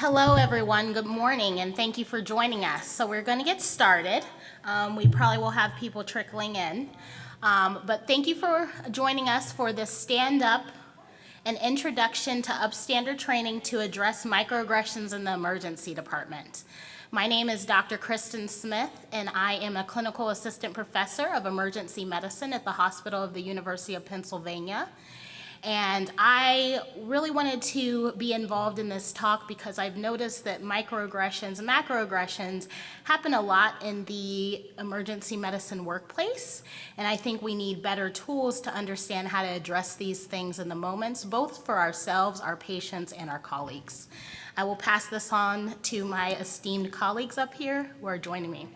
Hello, everyone. Good morning, and thank you for joining us. So we're going to get started. We probably will have people trickling in. But thank you for joining us for this stand-up an introduction to Upstander training to address microaggressions in the emergency department. My name is Dr. Kristyn Smith, and I am a clinical assistant professor of emergency medicine at the Hospital of the University of Pennsylvania. And I really wanted to be involved in this talk because I've noticed that microaggressions and macroaggressions happen a lot in the emergency medicine workplace. And I think we need better tools to understand how to address these things in the moments, both for ourselves, our patients, and our colleagues. I will pass this on to my esteemed colleagues up here who are joining me.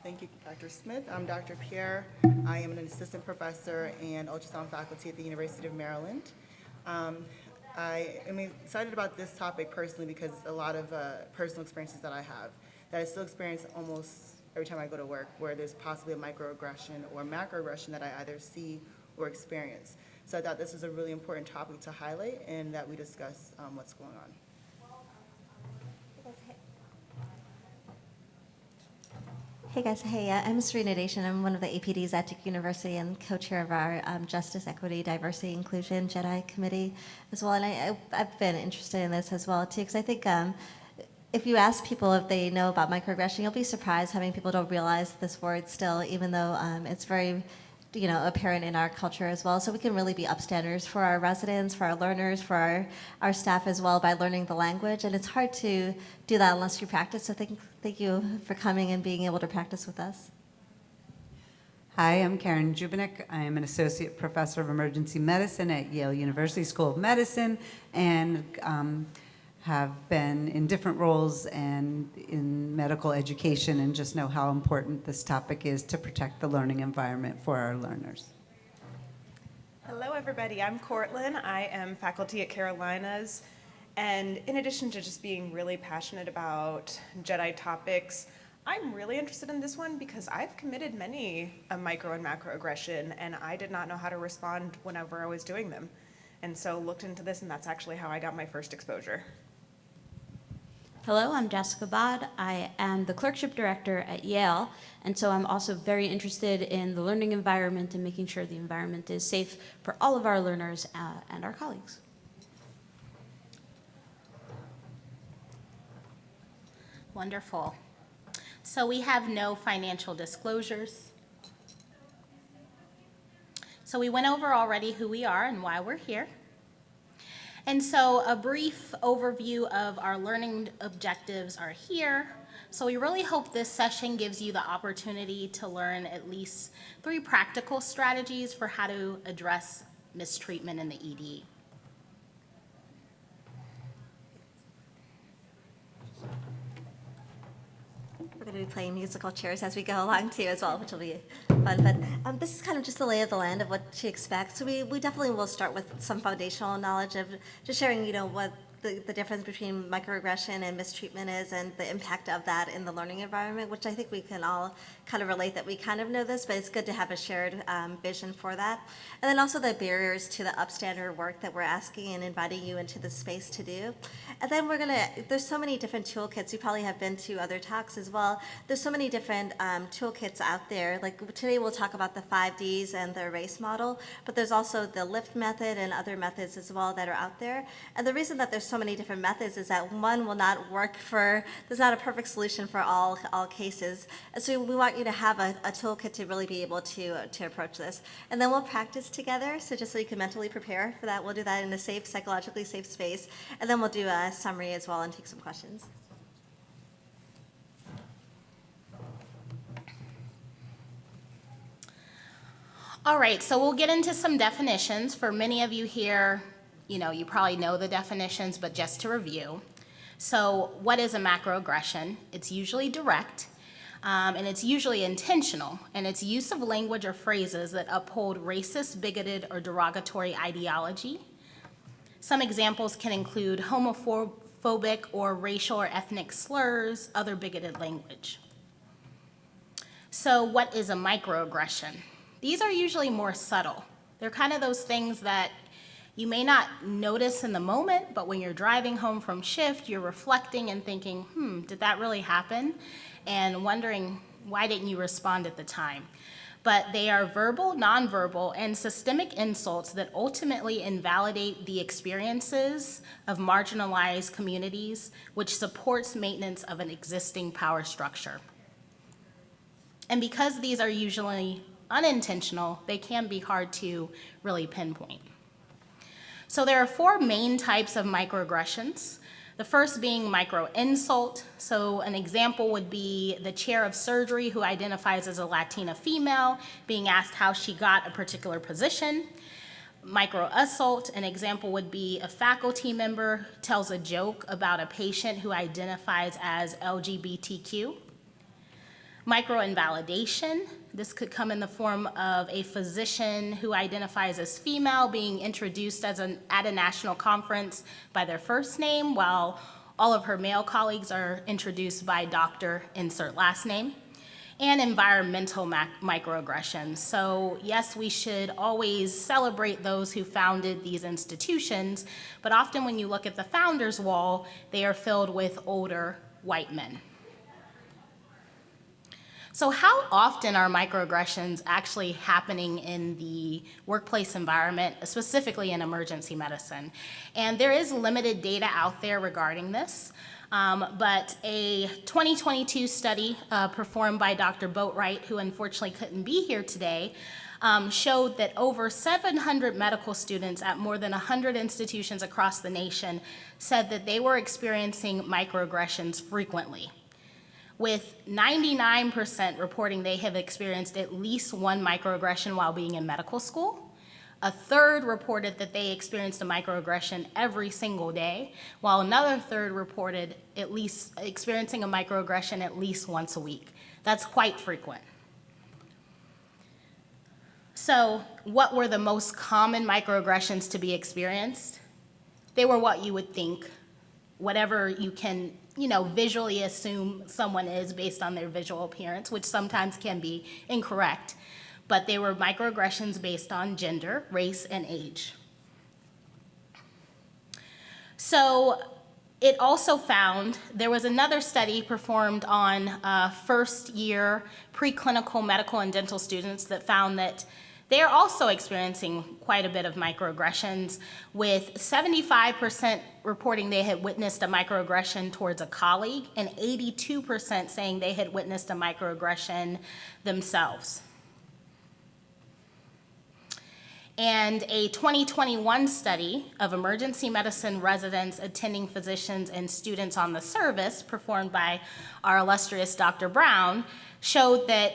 Thank you, Dr. Smith. I'm Dr. Pierre. I am an assistant professor and ultrasound faculty at the University of Maryland. I am excited about this topic personally because a lot of personal experiences that I have that I still experience almost every time I go to work where there's possibly a microaggression or macroaggression that I either see or experience. So I thought this was a really important topic to highlight and that we discuss what's going on. Hey guys, I'm Sreeja Natesan. I'm one of the APDs at Duke University and co-chair of our Justice, Equity, Diversity, Inclusion, JEDI committee as well. And I've been interested in this as well too, because I think if you ask people if they know about microaggression, you'll be surprised how many people don't realize this word still, even though it's very apparent in our culture as well. So we can really be upstanders for our residents, for our learners, for our staff as well by learning the language. And it's hard to do that unless you practice. So thank you for coming and being able to practice with us. Hi, I'm Karen Jubinik. I am an associate professor of emergency medicine at Yale University School of Medicine and have been in different roles and in medical education and just know how important this topic is to protect the learning environment for our learners. Hello everybody, I'm Cortlyn. I am faculty at Carolinas, and in addition to just being really passionate about JEDI topics, I'm really interested in this one because I've committed many a micro and macroaggression and I did not know how to respond whenever I was doing them. And so looked into this, and that's actually how I got my first exposure. Hello, I'm Jessica Bod. I am the clerkship director at Yale, and so I'm also very interested in the learning environment and making sure the environment is safe for all of our learners and our colleagues. Wonderful. So we have no financial disclosures. So we went over already who we are and why we're here. And so a brief overview of our learning objectives are here. So we really hope this session gives you the opportunity to learn at least 3 practical strategies for how to address mistreatment in the ED. We're going to be playing musical chairs as we go along too as well, which will be fun. But this is kind of just the lay of the land of what to expect. So we definitely will start with some foundational knowledge of just sharing, what the difference between microaggression and mistreatment is and the impact of that in the learning environment, which I think we can all kind of relate that we kind of know this, but it's good to have a shared vision for that. And then also the barriers to the Upstander work that we're asking and inviting you into the space to do. And then there's so many different toolkits. You probably have been to other talks as well. There's so many different toolkits out there. Like today we'll talk about the 5Ds and the RACE model, but there's also the LIFT method and other methods as well that are out there. And the reason that there's so many different methods is that one will not work there's not a perfect solution for all cases. And so we want you to have a toolkit to really be able to approach this. And then we'll practice together, so just so you can mentally prepare for that. We'll do that in a safe, psychologically safe space. And then we'll do a summary as well and take some questions. All right, so we'll get into some definitions. For many of you here, you probably know the definitions, but just to review. So what is a macroaggression? It's usually direct, and it's usually intentional, and it's use of language or phrases that uphold racist, bigoted, or derogatory ideology. Some examples can include homophobic or racial or ethnic slurs, other bigoted language. So what is a microaggression? These are usually more subtle. They're kind of those things that You may not notice in the moment, but when you're driving home from shift, you're reflecting and thinking, did that really happen? And wondering, why didn't you respond at the time? But they are verbal, nonverbal, and systemic insults that ultimately invalidate the experiences of marginalized communities, which supports maintenance of an existing power structure. And because these are usually unintentional, they can be hard to really pinpoint. So there are 4 main types of microaggressions. The first being micro-insult. So an example would be the chair of surgery who identifies as a Latina female being asked how she got a particular position. Micro-assault, an example would be a faculty member tells a joke about a patient who identifies as LGBTQ. Micro-invalidation, this could come in the form of a physician who identifies as female being introduced at a national conference by their first name, while all of her male colleagues are introduced by doctor, insert last name. And environmental microaggressions. So yes, we should always celebrate those who founded these institutions, but often when you look at the founders' wall, they are filled with older white men. So how often are microaggressions actually happening in the workplace environment, specifically in emergency medicine? And there is limited data out there regarding this, but a 2022 study performed by Dr. Boatwright, who unfortunately couldn't be here today, showed that over 700 medical students at more than 100 institutions across the nation said that they were experiencing microaggressions frequently, with 99% reporting they have experienced at least one microaggression while being in medical school. A third reported that they experienced a microaggression every single day, while another third reported at least experiencing a microaggression at least once a week. That's quite frequent. So what were the most common microaggressions to be experienced? They were what you would think, whatever you can visually assume someone is based on their visual appearance, which sometimes can be incorrect, but they were microaggressions based on gender, race, and age. So it also found, there was another study performed on first-year preclinical medical and dental students that found that they are also experiencing quite a bit of microaggressions, with 75% reporting they had witnessed a microaggression towards a colleague and 82% saying they had witnessed a microaggression themselves. And a 2021 study of emergency medicine residents, attending physicians, and students on the service performed by our illustrious Dr. Brown showed that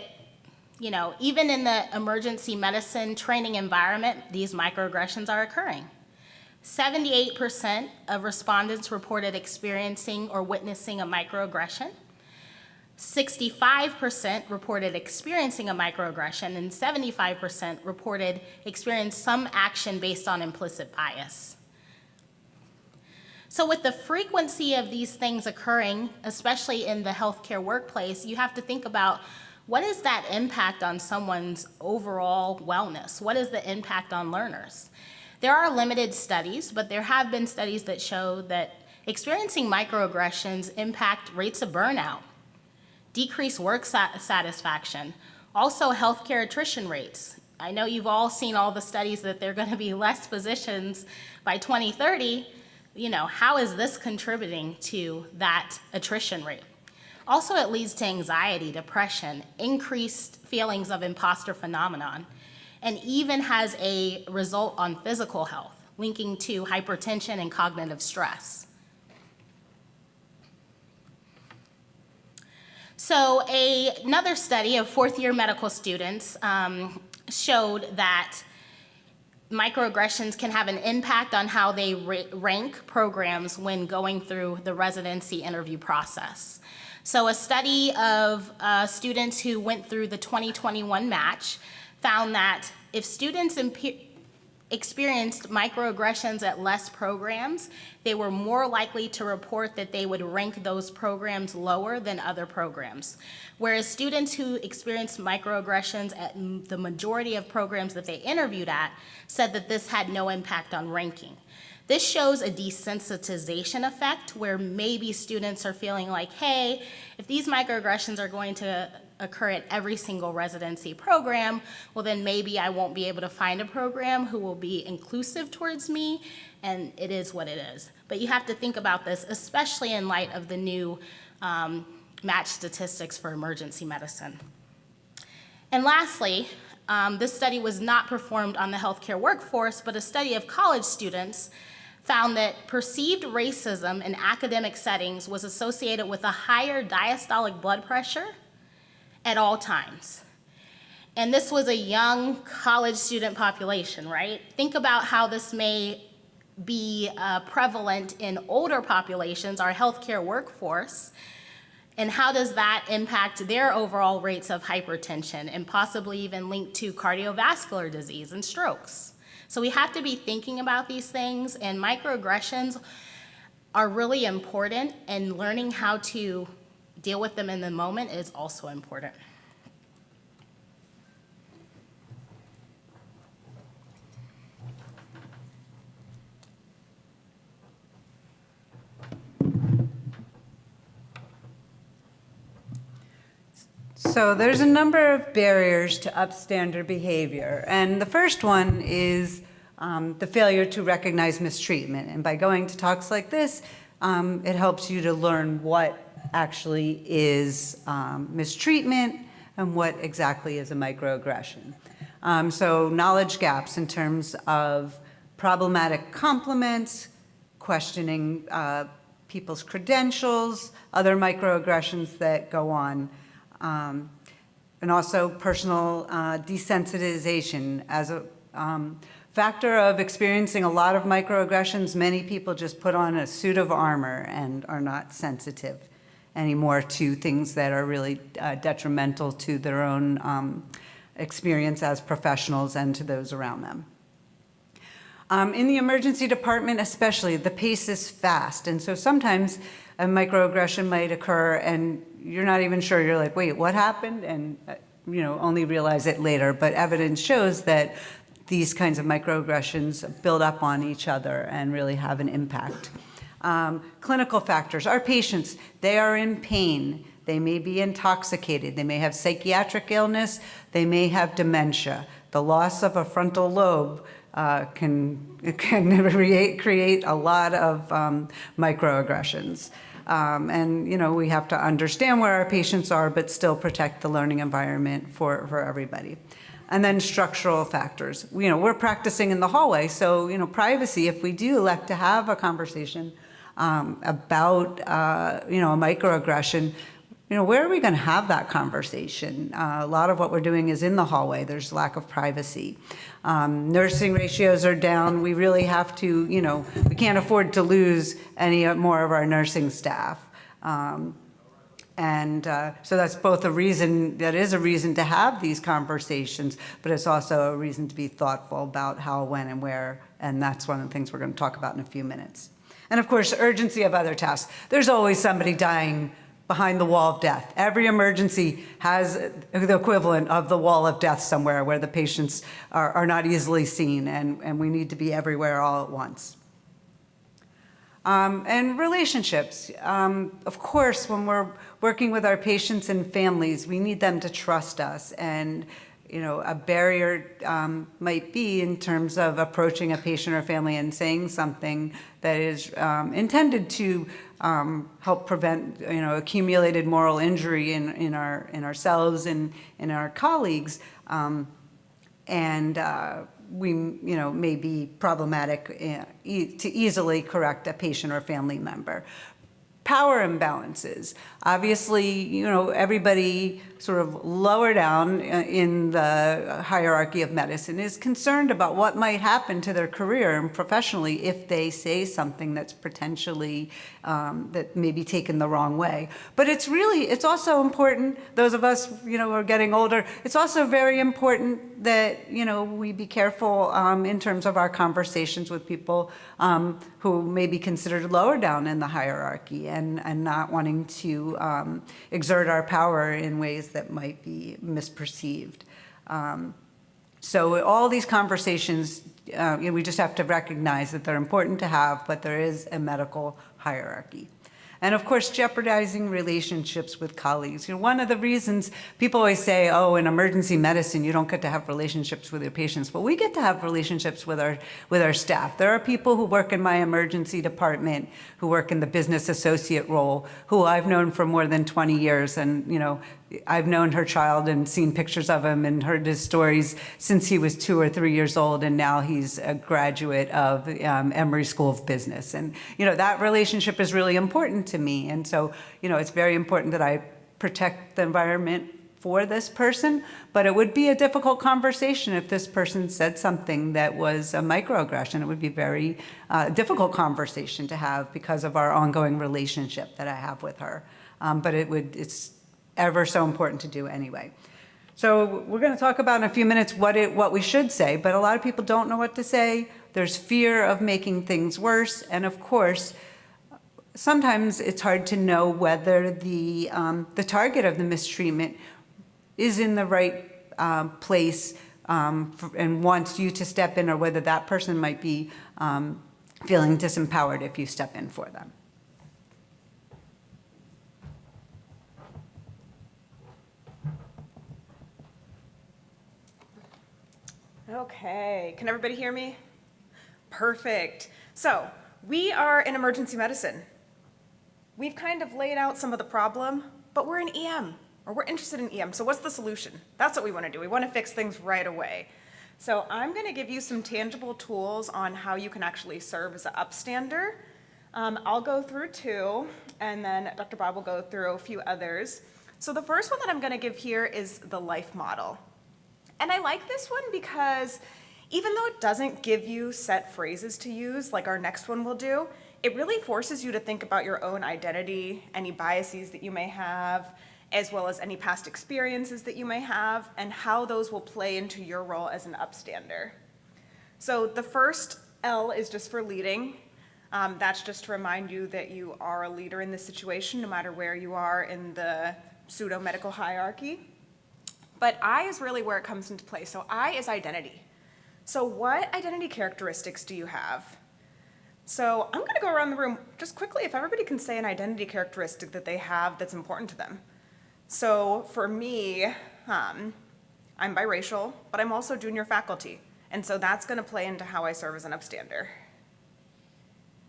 even in the emergency medicine training environment, these microaggressions are occurring. 78% of respondents reported experiencing or witnessing a microaggression. 65% reported experiencing a microaggression, and 75% reported experiencing some action based on implicit bias. So with the frequency of these things occurring, especially in the healthcare workplace, you have to think about, what is that impact on someone's overall wellness? What is the impact on learners? There are limited studies, but there have been studies that show that experiencing microaggressions impact rates of burnout, decreased work satisfaction, also healthcare attrition rates. I know you've all seen all the studies that there are going to be less physicians by 2030. How is this contributing to that attrition rate? Also, it leads to anxiety, depression, increased feelings of imposter phenomenon, and even has a result on physical health, linking to hypertension and cognitive stress. So another study of fourth-year medical students showed that microaggressions can have an impact on how they rank programs when going through the residency interview process. So a study of students who went through the 2021 match found that if students experienced microaggressions at less programs, they were more likely to report that they would rank those programs lower than other programs. Whereas students who experienced microaggressions at the majority of programs that they interviewed at said that this had no impact on ranking. This shows a desensitization effect where maybe students are feeling like, hey, if these microaggressions are going to occur at every single residency program, well then maybe I won't be able to find a program who will be inclusive towards me, and it is what it is. But you have to think about this, especially in light of the new match statistics for emergency medicine. And lastly, this study was not performed on the healthcare workforce, but a study of college students found that perceived racism in academic settings was associated with a higher diastolic blood pressure at all times. And this was a young college student population, right? Think about how this may be prevalent in older populations, our healthcare workforce, and how does that impact their overall rates of hypertension and possibly even linked to cardiovascular disease and strokes. So we have to be thinking about these things, and microaggressions are really important, and learning how to deal with them in the moment is also important. So there's a number of barriers to upstander behavior, and the first one is the failure to recognize mistreatment. And by going to talks like this, it helps you to learn what actually is mistreatment and what exactly is a microaggression. So knowledge gaps in terms of problematic compliments, questioning people's credentials, other microaggressions that go on. And also personal desensitization. As a factor of experiencing a lot of microaggressions, many people just put on a suit of armor and are not sensitive anymore to things that are really detrimental to their own experience as professionals and to those around them. In the emergency department especially, the pace is fast, and so sometimes a microaggression might occur and you're not even sure, you're like, wait, what happened? And only realize it later, but evidence shows that these kinds of microaggressions build up on each other and really have an impact. Clinical factors, our patients, they are in pain, they may be intoxicated, they may have psychiatric illness, they may have dementia. The loss of a frontal lobe can create a lot of microaggressions. And we have to understand where our patients are, but still protect the learning environment for everybody. And then structural factors. We're practicing in the hallway, so privacy. If we do elect to have a conversation about a microaggression, where are we going to have that conversation? A lot of what we're doing is in the hallway. There's lack of privacy. Nursing ratios are down. We really have to, we can't afford to lose any more of our nursing staff. So that's both a reason, that is a reason to have these conversations, but it's also a reason to be thoughtful about how, when, and where, and that's one of the things we're going to talk about in a few minutes. And of course, urgency of other tasks. There's always somebody dying behind the wall of death. Every emergency has the equivalent of the wall of death somewhere where the patients are not easily seen, and we need to be everywhere all at once. And relationships. Of course, when we're working with our patients and families, we need them to trust us, and a barrier might be in terms of approaching a patient or family and saying something that is intended to help prevent accumulated moral injury in ourselves and in our colleagues, we may be problematic to easily correct a patient or family member. power imbalances. Obviously, everybody sort of lower down in the hierarchy of medicine is concerned about what might happen to their career and professionally if they say something that's potentially, that may be taken the wrong way. But it's also important, those of us, who are getting older, it's also very important that, we be careful in terms of our conversations with people who may be considered lower down in the hierarchy and not wanting to exert our power in ways that might be misperceived. So all these conversations, we just have to recognize that they're important to have, but there is a medical hierarchy. And of course, jeopardizing relationships with colleagues. One of the reasons people always say, oh, in emergency medicine, you don't get to have relationships with your patients. Well, we get to have relationships with our staff. There are people who work in my emergency department, who work in the business associate role, who I've known for more than 20 years. And, I've known her child and seen pictures of him and heard his stories since he was 2 or 3 years old, and now he's a graduate of Emory School of Business. And that relationship is really important to me, and so it's very important that I protect the environment for this person. But it would be a difficult conversation if this person said something that was a microaggression. It would be very difficult conversation to have because of our ongoing relationship that I have with her. But it's ever so important to do anyway. So we're going to talk about in a few minutes what we should say, but a lot of people don't know what to say. There's fear of making things worse, and of course, sometimes it's hard to know whether the target of the mistreatment is in the right place and wants you to step in, or whether that person might be feeling disempowered if you step in for them. Okay, can everybody hear me? Perfect. So we are in emergency medicine. We've kind of laid out some of the problem, but we're in EM, or we're interested in EM. So what's the solution? That's what we want to do. We want to fix things right away. So I'm going to give you some tangible tools on how you can actually serve as an upstander. I'll go through 2, and then Dr. Bob will go through a few others. So the first one that I'm going to give here is the life model. And I like this one because even though it doesn't give you set phrases to use like our next one will do, it really forces you to think about your own identity, any biases that you may have, as well as any past experiences that you may have, and how those will play into your role as an upstander. So the first L is just for leading. That's just to remind you that you are a leader in this situation, no matter where you are in the pseudo-medical hierarchy. But I is really where it comes into play. So I is identity. So what identity characteristics do you have? So I'm going to go around the room just quickly, if everybody can say an identity characteristic that they have that's important to them. So for me, I'm biracial, but I'm also junior faculty. And so that's going to play into how I serve as an upstander.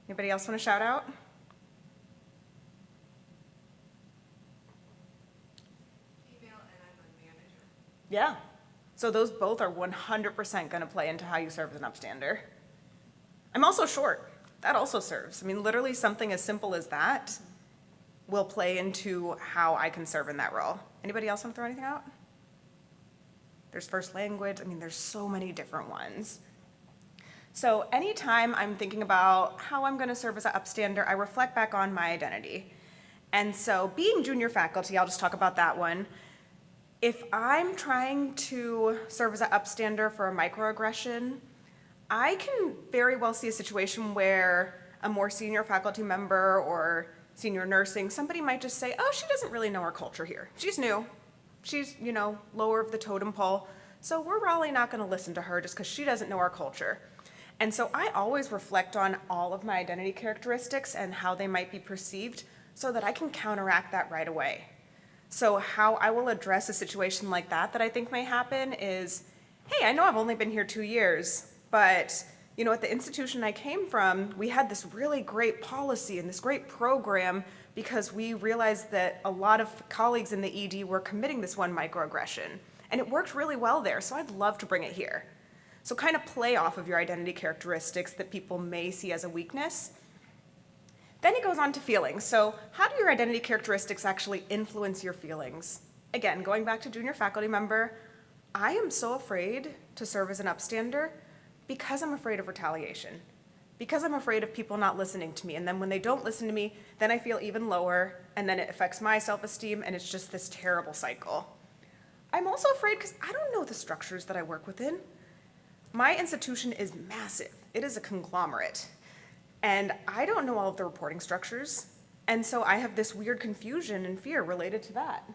Anybody else want to shout out? Yeah, so those both are 100% going to play into how you serve as an upstander. I'm also short. That also serves. I mean, literally something as simple as that will play into how I can serve in that role. Anybody else want to throw anything out? There's first language. I mean, there's so many different ones. So anytime I'm thinking about how I'm going to serve as an upstander, I reflect back on my identity. And so being junior faculty, I'll just talk about that one. If I'm trying to serve as an upstander for a microaggression, I can very well see a situation where a more senior faculty member or senior nursing, somebody might just say, oh, she doesn't really know our culture here. She's new. She's, lower of the totem pole. So we're probably not going to listen to her just because she doesn't know our culture. And so I always reflect on all of my identity characteristics and how they might be perceived so that I can counteract that right away. So how I will address a situation like that I think may happen is, hey, I know I've only been here 2 years, but at the institution I came from, we had this really great policy and this great program because we realized that a lot of colleagues in the ED were committing this one microaggression. And it worked really well there, so I'd love to bring it here. So kind of play off of your identity characteristics that people may see as a weakness. Then he goes on to feelings. So how do your identity characteristics actually influence your feelings? Again, going back to junior faculty member, I am so afraid to serve as an upstander because I'm afraid of retaliation, because I'm afraid of people not listening to me. And then when they don't listen to me, then I feel even lower, and then it affects my self-esteem, and it's just this terrible cycle. I'm also afraid because I don't know the structures that I work within. My institution is massive. It is a conglomerate. And I don't know all of the reporting structures. And so I have this weird confusion and fear related to that.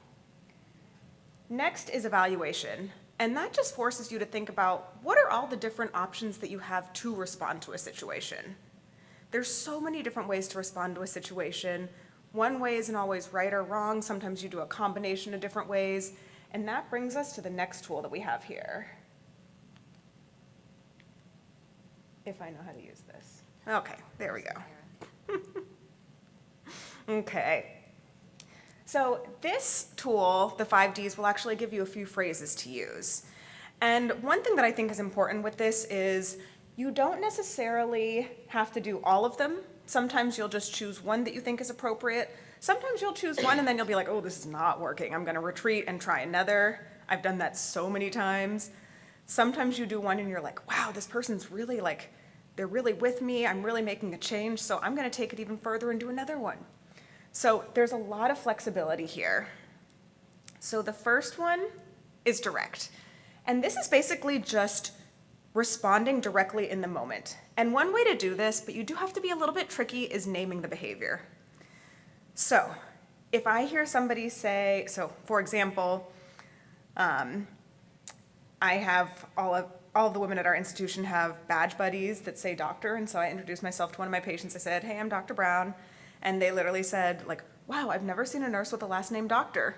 Next is evaluation. And that just forces you to think about what are all the different options that you have to respond to a situation. There's so many different ways to respond to a situation. One way isn't always right or wrong. Sometimes you do a combination of different ways. And that brings us to the next tool that we have here. If I know how to use this. Okay, there we go. Okay. So this tool, the 5Ds, will actually give you a few phrases to use. And one thing that I think is important with this is you don't necessarily have to do all of them. Sometimes you'll just choose one that you think is appropriate. Sometimes you'll choose one and then you'll be like, oh, this is not working. I'm gonna retreat and try another. I've done that so many times. Sometimes you do one and you're like, wow, this person's really like, they're really with me. I'm really making a change. So I'm gonna take it even further and do another one. So there's a lot of flexibility here. So the first one is direct. And this is basically just responding directly in the moment. And one way to do this, but you do have to be a little bit tricky, is naming the behavior. So if I hear somebody say, so for example, I have all of the women at our institution have badge buddies that say doctor, and so I introduced myself to one of my patients. I said, hey, I'm Dr. Brown. And they literally said, like, wow, I've never seen a nurse with the last name doctor.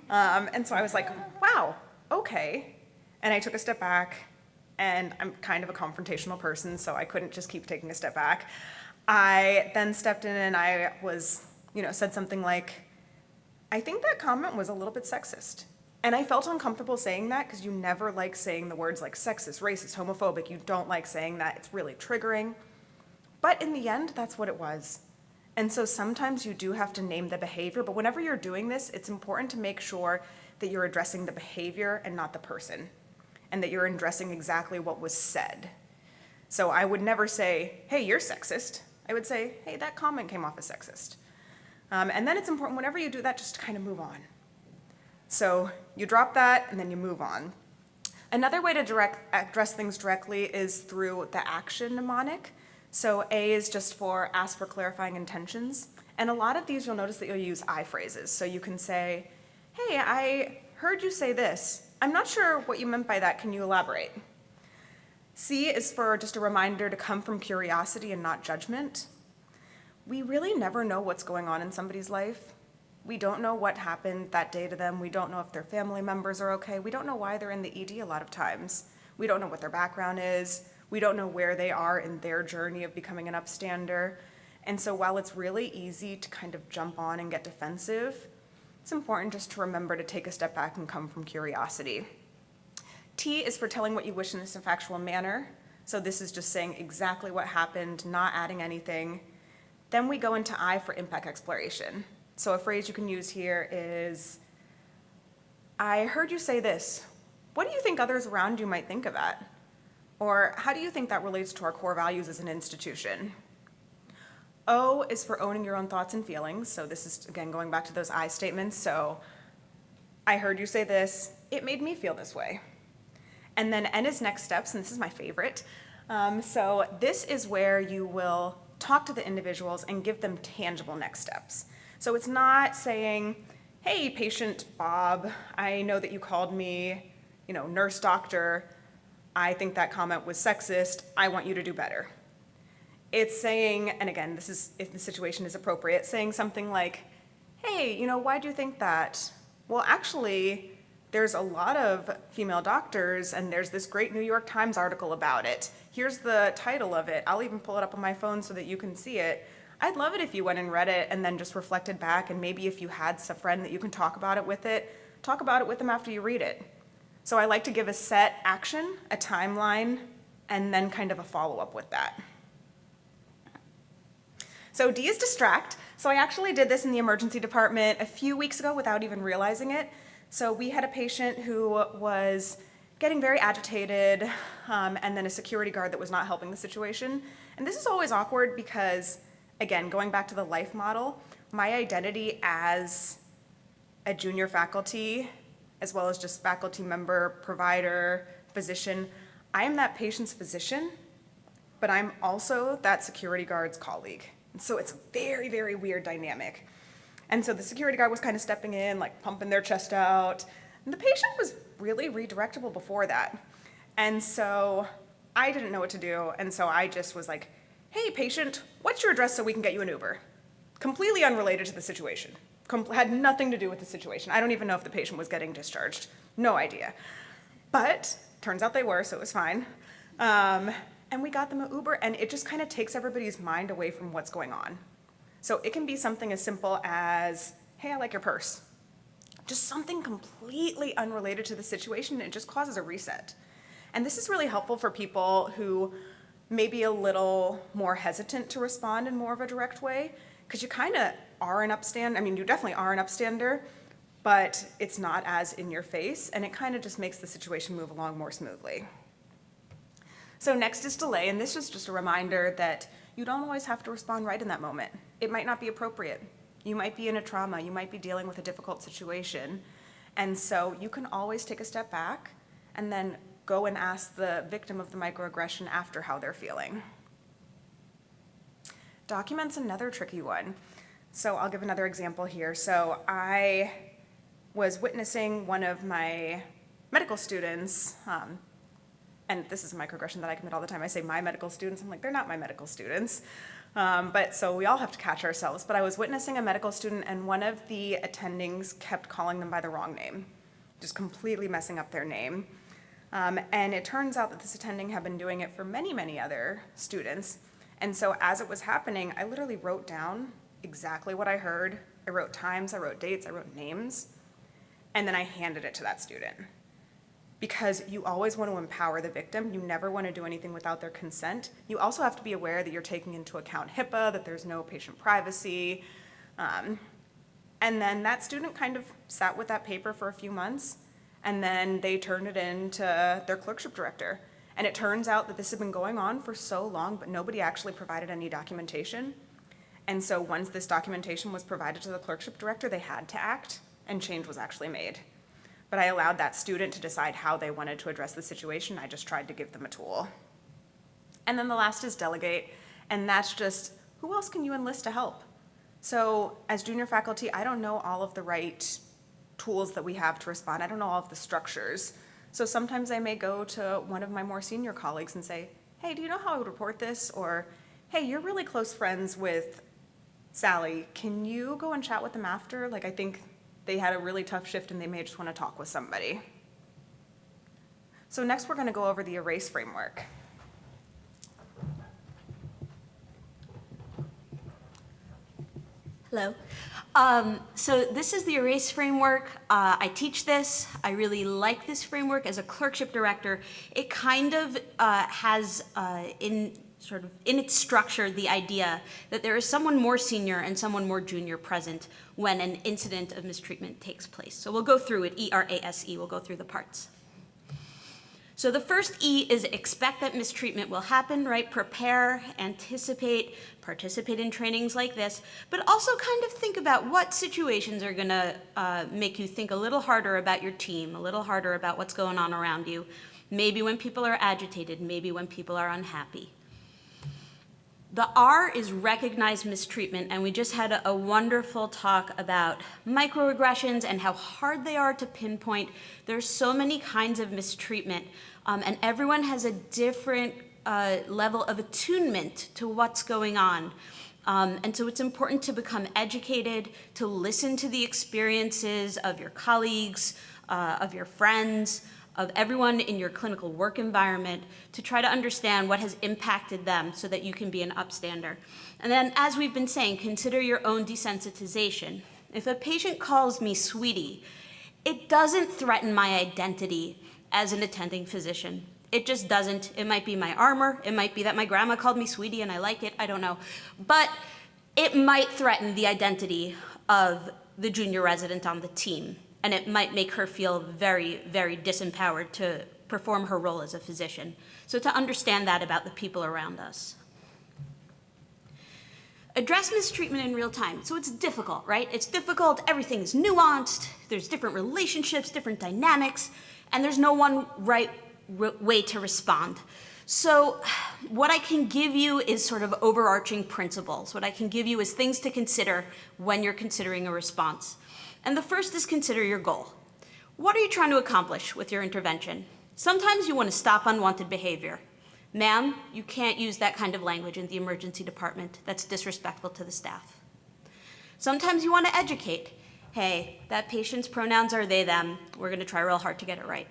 And so I was like, wow, okay. And I took a step back, and I'm kind of a confrontational person, so I couldn't just keep taking a step back. I then stepped in and I was, said something like, I think that comment was a little bit sexist. And I felt uncomfortable saying that because you never like saying the words like sexist, racist, homophobic. You don't like saying that. It's really triggering. But in the end, that's what it was. And so sometimes you do have to name the behavior, but whenever you're doing this, it's important to make sure that you're addressing the behavior and not the person, and that you're addressing exactly what was said. So I would never say, hey, you're sexist. I would say, hey, that comment came off as sexist. And then it's important whenever you do that just to kind of move on. So you drop that and then you move on. Another way to address things directly is through the action mnemonic. So A is just for ask for clarifying intentions. And a lot of these you'll notice that you'll use I phrases. So you can say, hey, I heard you say this. I'm not sure what you meant by that. Can you elaborate? C is for just a reminder to come from curiosity and not judgment. We really never know what's going on in somebody's life. We don't know what happened that day to them. We don't know if their family members are okay. We don't know why they're in the ED a lot of times. We don't know what their background is. We don't know where they are in their journey of becoming an upstander. And so while it's really easy to kind of jump on and get defensive, it's important just to remember to take a step back and come from curiosity. T is for telling what you wish in a factual manner. So this is just saying exactly what happened, not adding anything. Then we go into I for impact exploration. So a phrase you can use here is, I heard you say this. What do you think others around you might think of that? Or how do you think that relates to our core values as an institution? O is for owning your own thoughts and feelings. So this is, again, going back to those I statements. So I heard you say this. It made me feel this way. And then N is next steps, and this is my favorite. So this is where you will talk to the individuals and give them tangible next steps. So it's not saying, hey, patient Bob, I know that you called me, nurse doctor. I think that comment was sexist. I want you to do better. It's saying, and again, this is if the situation is appropriate, saying something like, hey, why do you think that? Well, actually, there's a lot of female doctors, and there's this great New York Times article about it. Here's the title of it. I'll even pull it up on my phone so that you can see it. I'd love it if you went and read it and then just reflected back, and maybe if you had a friend that you can talk about it with talk about it with them after you read it. So I like to give a set action, a timeline, and then kind of a follow-up with that. So D is distract. So I actually did this in the emergency department a few weeks ago without even realizing it. So we had a patient who was getting very agitated, and then a security guard that was not helping the situation. And this is always awkward because, again, going back to the life model, my identity as a junior faculty, as well as just faculty member, provider, physician, I am that patient's physician, but I'm also that security guard's colleague. And so it's a very, very weird dynamic. And so the security guard was kind of stepping in, like pumping their chest out. And the patient was really redirectable before that. And so I didn't know what to do. And so I just was like, hey, patient, what's your address so we can get you an Uber? Completely unrelated to the situation. Had nothing to do with the situation. I don't even know if the patient was getting discharged. No idea. But turns out they were, so it was fine. And we got them an Uber, and it just kind of takes everybody's mind away from what's going on. So it can be something as simple as, hey, I like your purse. Just something completely unrelated to the situation, and it just causes a reset. And this is really helpful for people who may be a little more hesitant to respond in more of a direct way, because you kind of are an upstander. I mean, you definitely are an upstander, but it's not as in your face, and it kind of just makes the situation move along more smoothly. So next is delay, and this is just a reminder that you don't always have to respond right in that moment. It might not be appropriate. You might be in a trauma, you might be dealing with a difficult situation, and so you can always take a step back and then go and ask the victim of the microaggression after how they're feeling. Document's another tricky one. So I'll give another example here. So I was witnessing one of my medical students, and this is a microaggression that I commit all the time. I say my medical students. I'm like, they're not my medical students. But so we all have to catch ourselves. But I was witnessing a medical student, and one of the attendings kept calling them by the wrong name, just completely messing up their name. And it turns out that this attending had been doing it for many, many other students. And so as it was happening, I literally wrote down exactly what I heard. I wrote times, I wrote dates, I wrote names, and then I handed it to that student. Because you always want to empower the victim. You never want to do anything without their consent. You also have to be aware that you're taking into account HIPAA, that there's no patient privacy. And then that student kind of sat with that paper for a few months, and then they turned it in to their clerkship director. And it turns out that this had been going on for so long, but nobody actually provided any documentation. And so once this documentation was provided to the clerkship director, they had to act, and change was actually made. But I allowed that student to decide how they wanted to address the situation. I just tried to give them a tool. And then the last is delegate, and that's just, who else can you enlist to help? So as junior faculty, I don't know all of the right tools that we have to respond. I don't know all of the structures. So sometimes I may go to one of my more senior colleagues and say, hey, do you know how I would report this? Or, hey, you're really close friends with Sally. Can you go and chat with them after? Like, I think they had a really tough shift and they may just want to talk with somebody. So next we're going to go over the ERASE framework. Hello. So this is the ERASE framework. I teach this. I really like this framework as a clerkship director. It kind of has in its structure the idea that there is someone more senior and someone more junior present when an incident of mistreatment takes place. So we'll go through it, ERASE, we'll go through the parts. So the first E is expect that mistreatment will happen, right? Prepare, anticipate, participate in trainings like this, but also kind of think about what situations are gonna make you think a little harder about your team, a little harder about what's going on around you. Maybe when people are agitated, maybe when people are unhappy. The R is recognize mistreatment, and we just had a wonderful talk about microaggressions and how hard they are to pinpoint. There's so many kinds of mistreatment, and everyone has a different level of attunement to what's going on. And so it's important to become educated, to listen to the experiences of your colleagues, of your friends, of everyone in your clinical work environment, to try to understand what has impacted them so that you can be an upstander. And then, as we've been saying, consider your own desensitization. If a patient calls me sweetie, it doesn't threaten my identity as an attending physician. It just doesn't. It might be my armor. It might be that my grandma called me sweetie and I like it. I don't know. But it might threaten the identity of the junior resident on the team, and it might make her feel very, very disempowered to perform her role as a physician. So to understand that about the people around us. Address mistreatment in real time. So it's difficult, right? It's difficult, everything is nuanced, there's different relationships, different dynamics, and there's no one right way to respond. So what I can give you is sort of overarching principles. What I can give you is things to consider when you're considering a response. And the first is consider your goal. What are you trying to accomplish with your intervention? Sometimes you want to stop unwanted behavior. Ma'am, you can't use that kind of language in the emergency department. That's disrespectful to the staff. Sometimes you want to educate. Hey, that patient's pronouns are they, them. We're going to try real hard to get it right.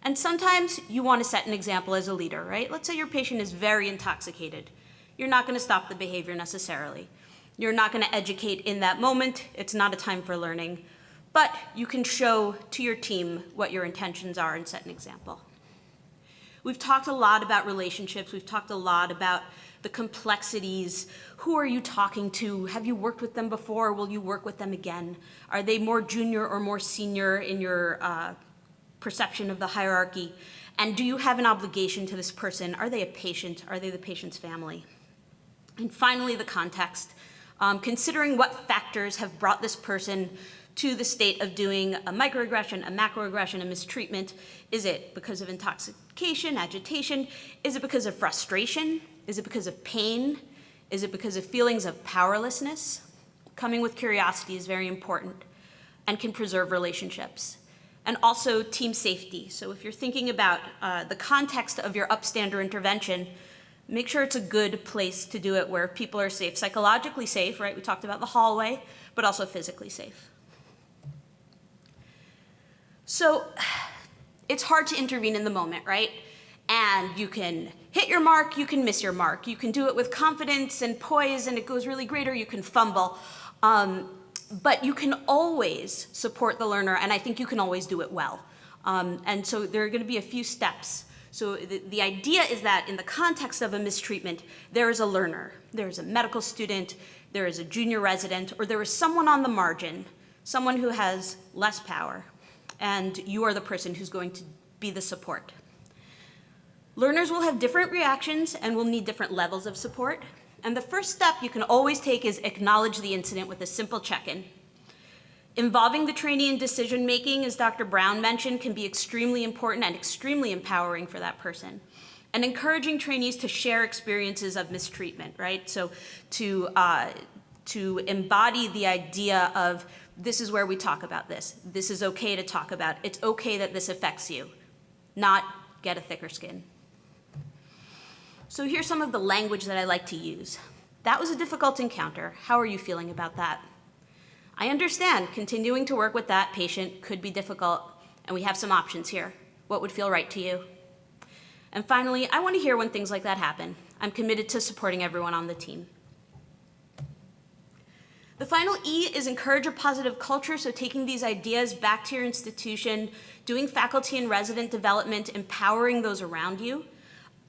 And sometimes you want to set an example as a leader, right? Let's say your patient is very intoxicated. You're not going to stop the behavior necessarily. You're not going to educate in that moment. It's not a time for learning. But you can show to your team what your intentions are and set an example. We've talked a lot about relationships. We've talked a lot about the complexities. Who are you talking to? Have you worked with them before? Will you work with them again? Are they more junior or more senior in your perception of the hierarchy? And do you have an obligation to this person? Are they a patient? Are they the patient's family? And finally, the context. Considering what factors have brought this person to the state of doing a microaggression, a macroaggression, a mistreatment. Is it because of intoxication, agitation? Is it because of frustration? Is it because of pain? Is it because of feelings of powerlessness? Coming with curiosity is very important and can preserve relationships. And also team safety. So if you're thinking about the context of your Upstander intervention, make sure it's a good place to do it where people are safe, psychologically safe, right? We talked about the hallway, but also physically safe. So it's hard to intervene in the moment, right? And you can hit your mark, you can miss your mark. You can do it with confidence and poise and it goes really great, or you can fumble. But you can always support the learner, and I think you can always do it well. And so there are going to be a few steps. So the idea is that in the context of a mistreatment, there is a learner, there is a medical student, there is a junior resident, or there is someone on the margin, someone who has less power, and you are the person who's going to be the support. Learners will have different reactions and will need different levels of support. And the first step you can always take is acknowledge the incident with a simple check-in. Involving the trainee in decision-making, as Dr. Brown mentioned, can be extremely important and extremely empowering for that person. And encouraging trainees to share experiences of mistreatment, right? So to embody the idea of, this is where we talk about this. This is okay to talk about. It's okay that this affects you, not get a thicker skin. So here's some of the language that I like to use. That was a difficult encounter. How are you feeling about that? I understand continuing to work with that patient could be difficult, and we have some options here. What would feel right to you? And finally, I want to hear when things like that happen. I'm committed to supporting everyone on the team. The final E is encourage a positive culture, so taking these ideas back to your institution, doing faculty and resident development, empowering those around you.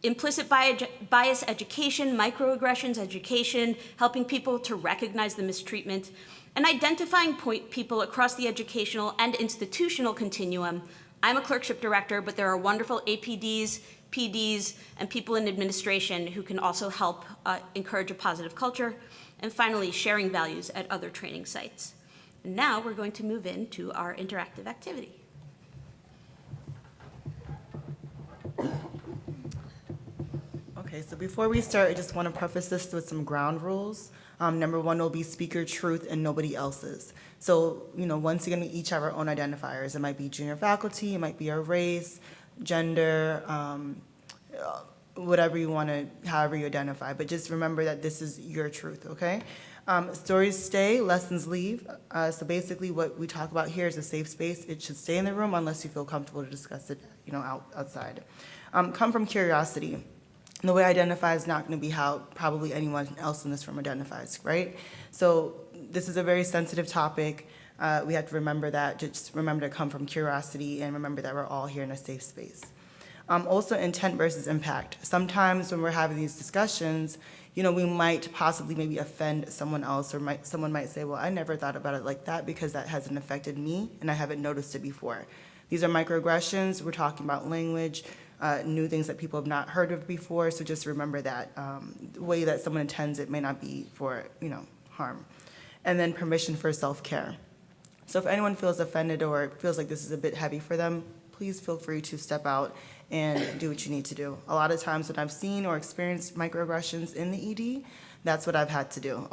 Implicit bias education, microaggressions education, helping people to recognize the mistreatment, and identifying people across the educational and institutional continuum. I'm a clerkship director, but there are wonderful APDs, PDs, and people in administration who can also help encourage a positive culture. And finally, sharing values at other training sites. And now we're going to move into our interactive activity. Okay, so before we start, I just want to preface this with some ground rules. Number one will be speak your truth and nobody else's. So, once again, we each have our own identifiers. It might be junior faculty, it might be our race, gender, whatever you want to, however you identify. But just remember that this is your truth, okay? Stories stay, lessons leave. So basically what we talk about here is a safe space. It should stay in the room unless you feel comfortable to discuss it, outside. Come from curiosity. The way I identify is not going to be how probably anyone else in this room identifies, right? So this is a very sensitive topic. We have to remember that. Just remember to come from curiosity and remember that we're all here in a safe space. Also, intent versus impact. Sometimes when we're having these discussions, we might possibly maybe offend someone else, or someone might say, well, I never thought about it like that because that hasn't affected me and I haven't noticed it before. These are microaggressions. We're talking about language, new things that people have not heard of before. So just remember that the way that someone intends it may not be for, harm. And then permission for self-care. So if anyone feels offended or feels like this is a bit heavy for them, please feel free to step out and do what you need to do. A lot of times when I've seen or experienced microaggressions in the ED, that's what I've had to do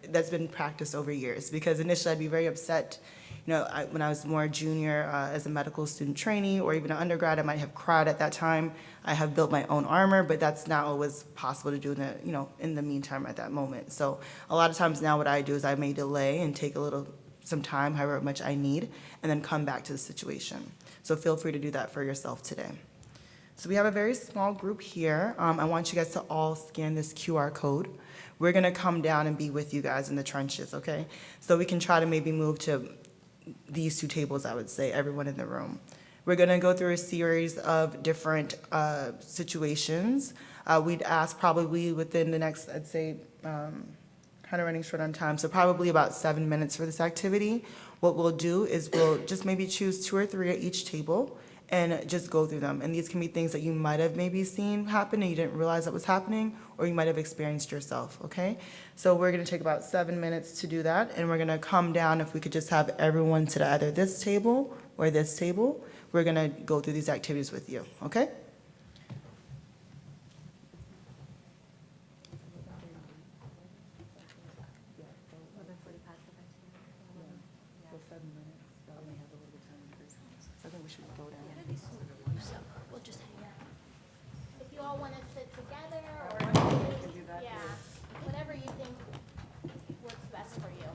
that's been practiced over years. Because initially I'd be very upset. When I was more junior as a medical student trainee or even an undergrad, I might have cried at that time. I have built my own armor, but that's not always possible to do in the meantime at that moment. So a lot of times now what I do is I may delay and take some time, however much I need, and then come back to the situation. So feel free to do that for yourself today. So we have a very small group here. I want you guys to all scan this QR code. We're gonna come down and be with you guys in the trenches, okay? So we can try to maybe move to these two tables, I would say, everyone in the room. We're gonna go through a series of different situations. We'd ask probably within the next, I'd say, kind of running short on time, so probably about 7 minutes for this activity. What we'll do is we'll just maybe choose 2 or 3 at each table and just go through them. And these can be things that you might have maybe seen happen and you didn't realize that was happening, or you might have experienced yourself, okay? So we're gonna take about 7 minutes to do that, and we're gonna come down, if we could just have everyone to either this table or this table. We're gonna go through these activities with you, okay? If you all want to sit together or, yeah, whatever you think works best for you.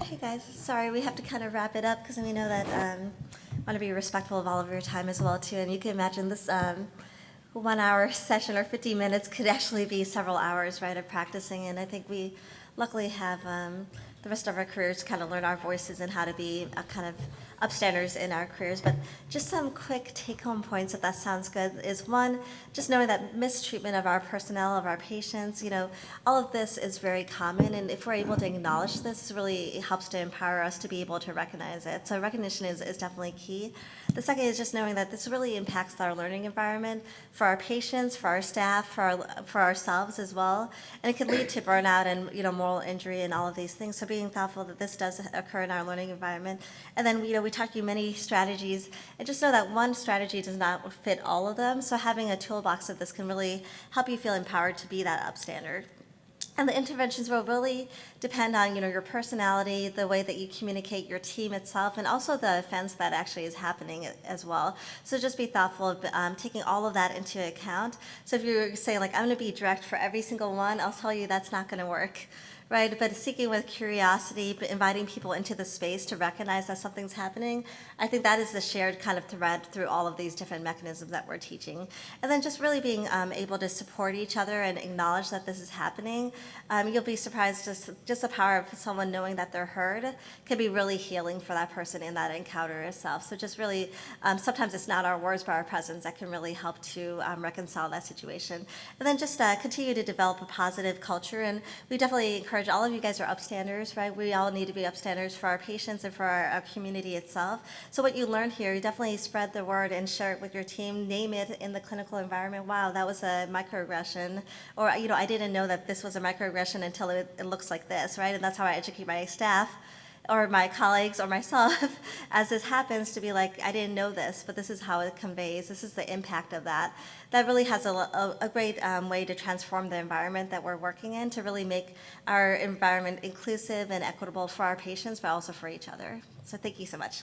Hey guys, sorry, we have to kind of wrap it up because we know that want to be respectful of all of your time as well too. And you can imagine this 1 hour session or 50 minutes could actually be several hours, right, of practicing. And I think we luckily have the rest of our careers kind of learn our voices and how to be kind of upstanders in our careers. But just some quick take-home points, if that sounds good, is one, just knowing that mistreatment of our personnel, of our patients, all of this is very common. And if we're able to acknowledge this, it really helps to empower us to be able to recognize it. So recognition is definitely key. The second is just knowing that this really impacts our learning environment for our patients, for our staff, for ourselves as well. And it could lead to burnout and moral injury and all of these things. So being thoughtful that this does occur in our learning environment. And then we talked to you many strategies, and just know that one strategy does not fit all of them. So having a toolbox of this can really help you feel empowered to be that upstander. And the interventions will really depend on, your personality, the way that you communicate, your team itself, and also the offense that actually is happening as well. So just be thoughtful of taking all of that into account. So if you're saying, like, I'm going to be direct for every single one, I'll tell you that's not going to work. Right, but seeking with curiosity, but inviting people into the space to recognize that something's happening, I think that is the shared kind of thread through all of these different mechanisms that we're teaching. And then just really being able to support each other and acknowledge that this is happening. You'll be surprised just the power of someone knowing that they're heard can be really healing for that person in that encounter itself. So just really, sometimes it's not our words but our presence that can really help to reconcile that situation. And then just continue to develop a positive culture, and we definitely encourage all of you guys are upstanders, right? We all need to be upstanders for our patients and for our community itself. So what you learned here, you definitely spread the word and share it with your team. Name it in the clinical environment. Wow, that was a microaggression. Or, I didn't know that this was a microaggression until it looks like this, right? And that's how I educate my staff or my colleagues or myself as this happens to be like, I didn't know this, but this is how it conveys. This is the impact of that. That really has a great way to transform the environment that we're working in to really make our environment inclusive and equitable for our patients, but also for each other. So thank you so much.